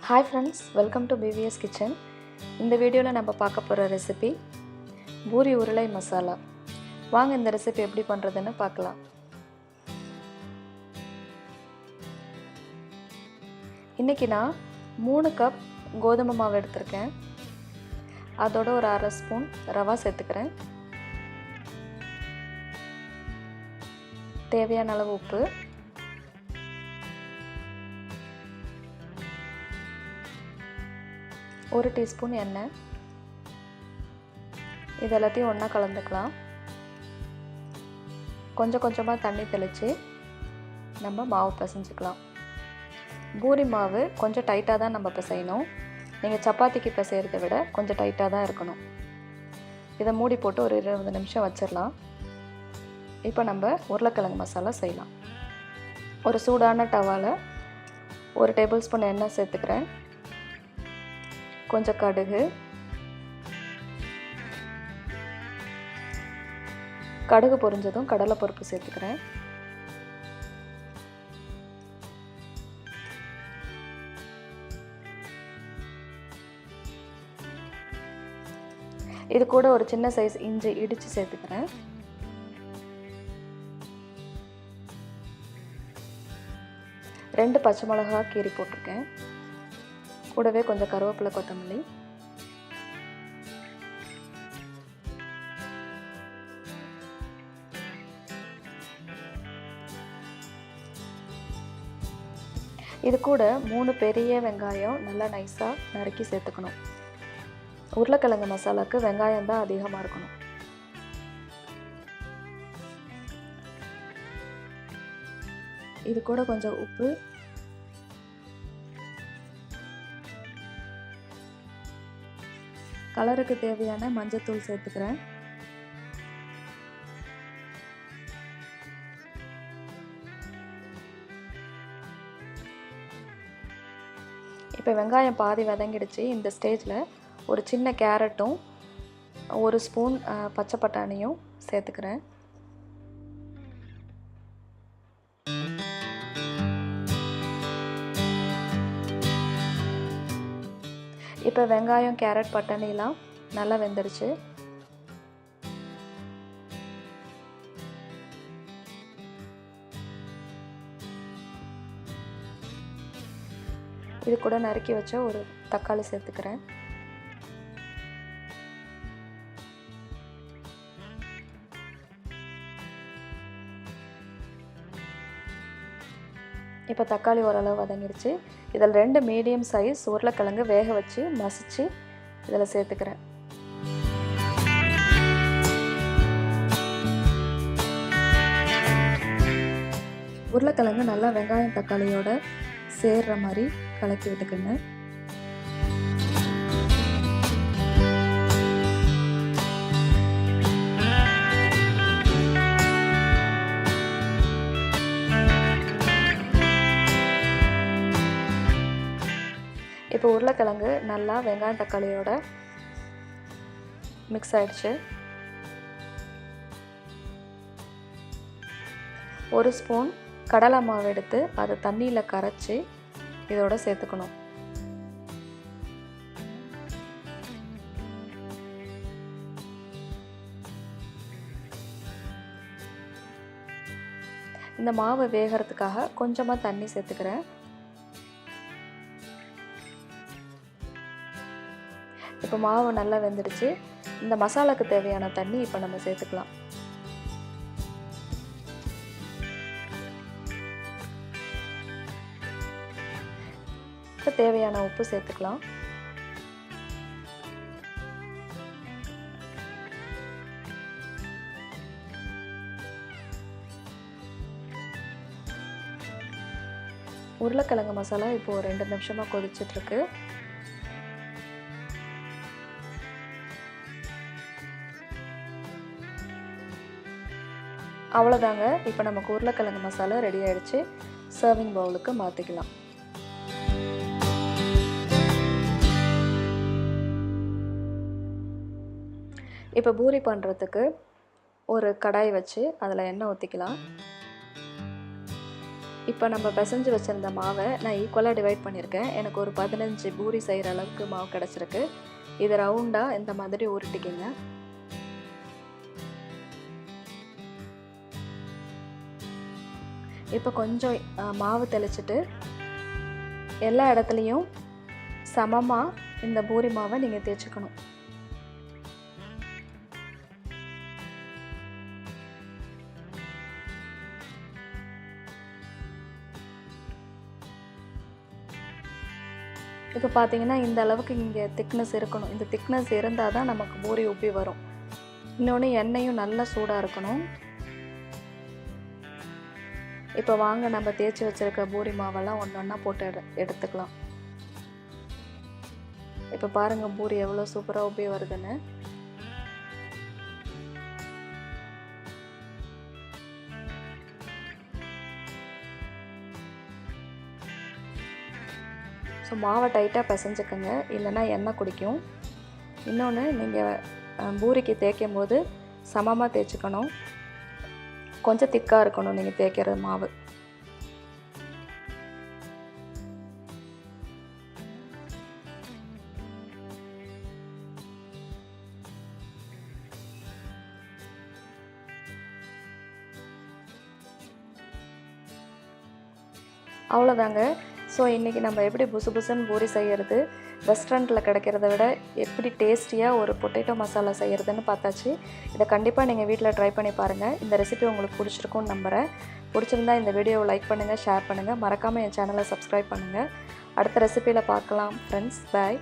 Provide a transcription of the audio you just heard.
Hi friends, welcome to BVS Kitchen. இந்த வீடியோல நம்ம பார்க்க போற ரெசிபி பூரி உருளை மசாலா. வாங்க இந்த ரெசிபி எப்படி பண்றதுன்னு பார்க்கலாம். இன்னைக்கு நான் 3 கப் கோதுமை மாவு எடுத்துர்க்கேன். அதோட ஒரு 1/2 ஸ்பூன் ரவா சேர்த்துக்கிறேன். தேவையான அளவு உப்பு, ஒரு டீஸ்பூன் எண்ணெய், இது எல்லாத்தையும் ஒன்றா கலந்துக்கலாம். கொஞ்சம் கொஞ்சமாக தண்ணி தெளித்து நம்ம மாவு பிசைஞ்சுக்கலாம். பூரி மாவு கொஞ்சம் டைட்டாக தான் நம்ம பிசையணும். நீங்கள் சப்பாத்திக்கு பிசைகிறத விட கொஞ்சம் டைட்டாக தான் இருக்கணும். இதை மூடி போட்டு ஒரு 20 நிமிஷம் வச்சிடலாம். இப்போ நம்ம உருளைக்கிழங்கு மசாலா செய்யலாம். ஒரு சூடான டவாவில் 1 டேபிள் ஸ்பூன் எண்ணெய் சேர்த்துக்கிறேன். கொஞ்சம் கடுகு, கடுகு பொரிஞ்சதும் கடலைப்பருப்பு சேர்த்துக்கிறேன். இது கூட ஒரு சின்ன சைஸ் இஞ்சி இடித்து சேர்த்துக்கிறேன். ரெண்டு பச்சை மிளகாய் கீறி போட்டிருக்கேன். கூடவே கொஞ்சம் கருவேப்பிலை, கொத்தமல்லி, இது கூட 3 பெரிய வெங்காயம் நல்லா நைஸாக நறுக்கி சேர்த்துக்கணும். உருளைக்கிழங்கு மசாலாவுக்கு வெங்காயம் தான் அதிகமாக இருக்கணும். இது கூட கொஞ்சம் உப்பு, கலருக்கு தேவையான மஞ்சத்தூள் சேர்த்துக்கிறேன். இப்போ வெங்காயம் பாதி வதங்கிடுச்சு. இந்த ஸ்டேஜில் ஒரு சின்ன கேரட்டும் 1 ஸ்பூன் பச்சை பட்டாணியும் சேர்த்துக்கிறேன். இப்போ வெங்காயம், கேரட், பட்டாணிலாம் நல்லா வெந்துடுச்சு. இது கூட நறுக்கி வச்ச ஒரு தக்காளி சேர்த்துக்கிறேன். இப்போ தக்காளி ஓரளவு வதங்கிடுச்சு. இதில் 2 மீடியம் சைஸ் உருளைக்கிழங்கு வேக வச்சு மசிச்சு இதில் சேர்த்துக்கிறேன். உருளைக்கிழங்கு நல்லா வெங்காயம் தக்காளியோட சேர்ற மாதிரி கலக்கி விட்டுக்குங்க. இப்போ உருளைக்கிழங்கு நல்லா வெங்காயம் தக்காளியோட மிக்ஸ் ஆயிடுச்சு. 1 ஸ்பூன் கடலை மாவு எடுத்து அதை தண்ணியில் கரைச்சி இதோட சேர்த்துக்கணும். இந்த மாவு வேகிறதுக்காக கொஞ்சமாக தண்ணி சேர்த்துக்கிறேன். இப்போ மாவு நல்லா வெந்துடுச்சு. இந்த மசாலாக்கு தேவையான தண்ணி இப்போ நம்ம சேர்த்துக்கலாம். இப்போ தேவையான உப்பு சேர்த்துக்கலாம். உருளைக்கிழங்கு மசாலா இப்போ 2 நிமிஷமாக கொதிச்சிட்ருக்கு. அவ்வளோதாங்க. இப்போ நமக்கு உருளைக்கிழங்கு மசாலா ரெடி ஆகிடுச்சு. சர்விங் பவுலுக்கு மாற்றிக்கலாம். இப்போ பூரி பண்ணுறதுக்கு ஒரு கடாய் வச்சு அதில் எண்ணெய் ஊற்றிக்கலாம். இப்போ நம்ம பிசைஞ்சு வச்சுருந்த மாவை நான் ஈக்குவலாக டிவைட் பண்ணியிருக்கேன். எனக்கு ஒரு 15 பூரி செய்கிற அளவுக்கு மாவு கிடச்சிருக்கு. இதை ரவுண்டாக இந்த மாதிரி உருட்டிக்கிங்க. இப்போ கொஞ்சம் மாவு தெளிச்சிட்டு எல்லா இடத்துலையும் சமமாக இந்த பூரி மாவை நீங்கள் தேய்ச்சிக்கணும். இப்போ பார்த்தீங்கன்னா இந்த அளவுக்கு இங்கே திக்னஸ் இருக்கணும். இந்த திக்னஸ் இருந்தால் தான் நமக்கு பூரி உப்பி வரும். இன்னொன்று எண்ணெயும் நல்லா சூடாக இருக்கணும். இப்போ வாங்க நம்ம தேய்ச்சி வச்சுருக்க பூரி மாவெல்லாம் ஒன்று ஒன்றா போட்டு எடுத்துக்கலாம். இப்போ பாருங்கள் பூரி எவ்வளோ சூப்பராக உப்பி வருதுன்னு. ஸோ மாவை டைட்டாக பிசைஞ்சுக்கங்க, இல்லைன்னா எண்ணெய் குடிக்கும். இன்னொன்று நீங்கள் பூரிக்கு தேய்க்கும் போது சமமாக தேய்ச்சிக்கணும். கொஞ்சம் திக்காக இருக்கணும் நீங்கள் தேய்க்கிற மாவு. அவ்வளோதாங்க. ஸோ இன்றைக்கி நம்ம எப்படி புசு புசுன்னு பூரி செய்கிறது, ரெஸ்டாரண்ட்டில் கிடைக்கிறத விட எப்படி டேஸ்டியாக ஒரு பொட்டேட்டோ மசாலா செய்கிறதுன்னு பார்த்தாச்சு. இதை கண்டிப்பாக நீங்கள் வீட்டில் ட்ரை பண்ணி பாருங்கள். இந்த ரெசிபி உங்களுக்கு பிடிச்சிருக்குன்னு நம்புகிறேன். பிடிச்சிருந்தா இந்த வீடியோவை லைக் பண்ணுங்கள், ஷேர் பண்ணுங்கள், மறக்காமல் என் சேனலை சப்ஸ்கிரைப் பண்ணுங்கள். அடுத்த ரெசிபியில் பார்க்கலாம் ஃப்ரெண்ட்ஸ். பாய்.